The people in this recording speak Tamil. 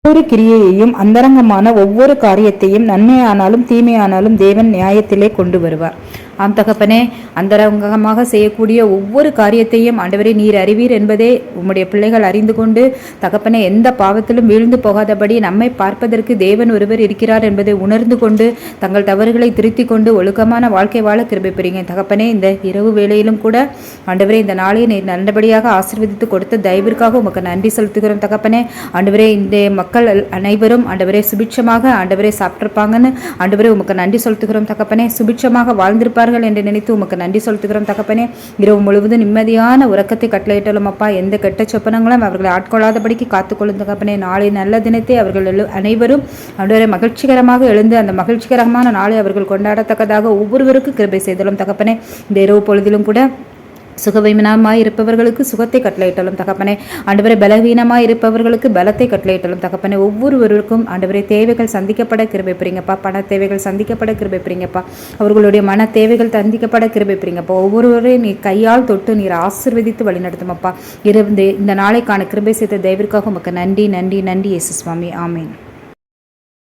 ஒவ்வொரு கிரியையையும் அந்தரங்கமான ஒவ்வொரு காரியத்தையும் நன்மையானாலும் தீமையானாலும் தேவன் நியாயத்திலே கொண்டு வருவார். ஆம் தகப்பனே, அந்தரங்கமாக செய்யக்கூடிய ஒவ்வொரு காரியத்தையும் ஆண்டவரே நீர் அறிவீர் என்பதே உம்முடைய பிள்ளைகள் அறிந்து கொண்டு தகப்பனே எந்த பாவத்திலும் வீழ்ந்து போகாதபடி நம்மை பார்ப்பதற்கு தேவன் ஒருவர் இருக்கிறார் என்பதை உணர்ந்து கொண்டு தங்கள் தவறுகளை திருத்தி கொண்டு ஒழுக்கமான வாழ்க்கை வாழ கிருபை பெறுங்க தகப்பனே. இந்த இரவு வேளையிலும் கூட ஆண்டவரே இந்த நாளை நீர் நல்லபடியாக ஆசீர்வதித்து கொடுத்த தயவிற்காக உமக்கு நன்றி செலுத்துகிறோம் தகப்பனே. ஆண்டவரே இந்த மக்கள் அனைவரும் ஆண்டவரே சுபிட்சமாக ஆண்டவரே சாப்பிட்டிருப்பாங்கன்னு ஆண்டவரே உமக்கு நன்றி செலுத்துகிறோம் தகப்பனே. சுபிட்சமாக வாழ்ந்திருப்பார்கள் என்று நினைத்து உமக்கு நன்றி செலுத்துகிறோம் தகப்பனே. இரவு முழுவதும் நிம்மதியான உறக்கத்தை கட்டளையிட்டலும் அப்பா. எந்த கெட்ட சொப்பனங்களும் அவர்களை ஆட்கொள்ளாதபடிக்கு காத்துக்கொள்ளும் தகப்பனே. நாளை நல்ல தினத்தை அவர்கள் அனைவரும் ஆண்டவரே மகிழ்ச்சிகரமாக எழுந்து அந்த மகிழ்ச்சிகரமான நாளை அவர்கள் கொண்டாடத்தக்கதாக ஒவ்வொருவருக்கும் கிருபை செய்தலும் தகப்பனே. இந்த இரவு பொழுதிலும் கூட சுகவீனமாய் இருப்பவர்களுக்கு சுகத்தை கட்டளையிட்டலும் தகப்பனே. ஆண்டவரை பலவீனமாய் இருப்பவர்களுக்கு பலத்தை கட்டளையிட்டலும் தகப்பனே. ஒவ்வொருவருக்கும் ஆண்டவரை தேவைகள் சந்திக்கப்பட கிருபை புரிங்கப்பா. பண தேவைகள் சந்திக்கப்பட கிருபை புரிங்கப்பா. அவர்களுடைய மன தேவைகள் சந்திக்கப்பட கிருபை புரிங்கப்பா. ஒவ்வொருவரையும் நீர் கையால் தொட்டு நீர் ஆசீர்வதித்து வழிநடத்துமப்பா. இந்த நாளைக்கான கிருபை செய்த தெய்வத்திற்காக உமக்கு நன்றி நன்றி நன்றி இயேசு சுவாமி. ஆமீன்.